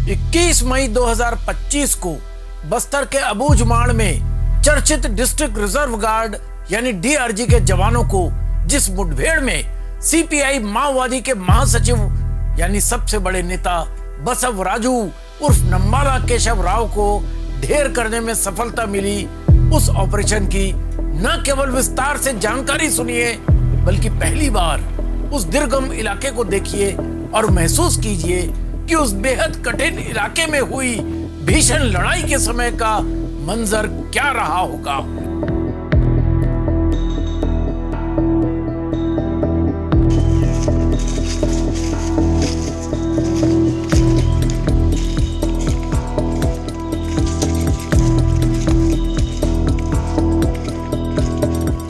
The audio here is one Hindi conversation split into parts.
21 मई 2025 को बस्तर के अबूझमाड़ में चर्चित डिस्ट्रिक्ट रिजर्व गार्ड यानी डीआरजी के जवानों को जिस मुठभेड़ में सीपीआई माओवादी के महासचिव यानी सबसे बड़े नेता बसव राजू उर्फ नंबाला केशव राव को ढेर करने में सफलता मिली, उस ऑपरेशन की न केवल विस्तार से जानकारी सुनिए बल्कि पहली बार उस दुर्गम इलाके को देखिए और महसूस कीजिए कि उस बेहद कठिन इलाके में हुई भीषण लड़ाई के समय का मंजर क्या रहा होगा।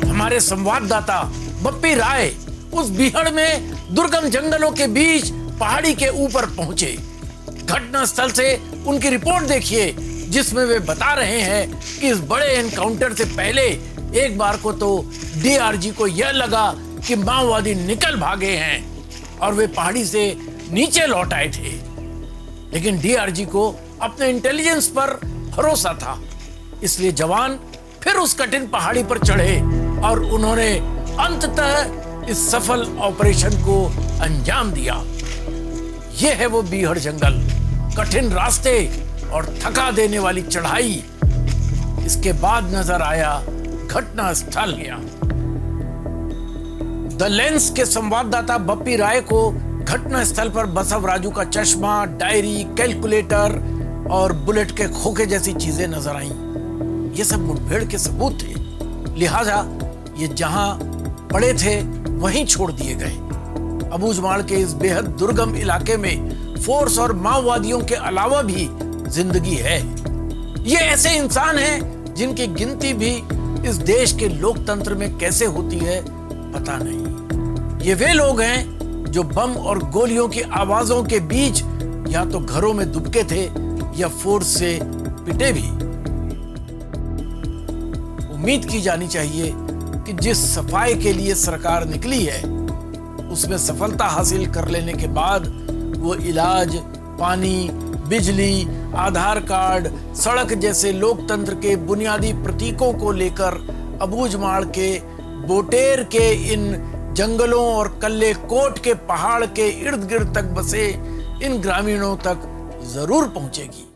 हमारे संवाददाता बप्पी राय उस बीहड़ में दुर्गम जंगलों के बीच पहाड़ी के ऊपर पहुंचे। घटना स्थल से उनकी रिपोर्ट देखिए जिसमें वे बता रहे हैं कि इस बड़े एनकाउंटर से पहले एक बार को तो डीआरजी को यह लगा कि माओवादी निकल भागे हैं और वे पहाड़ी से नीचे लौट आए थे, लेकिन डीआरजी को अपने इंटेलिजेंस पर भरोसा था, इसलिए जवान फिर उस कठिन पहाड़ी पर चढ़े और उन्होंने अंततः इस सफल ऑपरेशन को अंजाम दिया। यह है वो बीहड़ जंगल, कठिन रास्ते और थका देने वाली चढ़ाई। इसके बाद नजर आया घटना स्थल। द लेंस के संवाददाता बप्पी राय को घटना स्थल पर बसव राजू का चश्मा, डायरी, कैलकुलेटर और बुलेट के खोखे जैसी चीजें नजर आईं। ये सब मुठभेड़ के सबूत थे, लिहाजा ये जहां पड़े थे वहीं छोड़ दिए गए। अबूझमाड़ के इस बेहद दुर्गम इलाके में फोर्स और माओवादियों के अलावा भी जिंदगी है। ये ऐसे इंसान हैं जिनकी गिनती भी इस देश के लोकतंत्र में कैसे होती है पता नहीं। ये वे लोग हैं जो बम और गोलियों की आवाजों के बीच या तो घरों में दुबके थे या फोर्स से पिटे भी। उम्मीद की जानी चाहिए कि जिस सफाई के लिए सरकार निकली है उसमें सफलता हासिल कर लेने के बाद वो इलाज, पानी, बिजली, आधार कार्ड, सड़क जैसे लोकतंत्र के बुनियादी प्रतीकों को लेकर अबूझमाड़ के बोटेर के इन जंगलों और कल्ले कोट के पहाड़ के इर्द गिर्द तक बसे इन ग्रामीणों तक जरूर पहुंचेगी।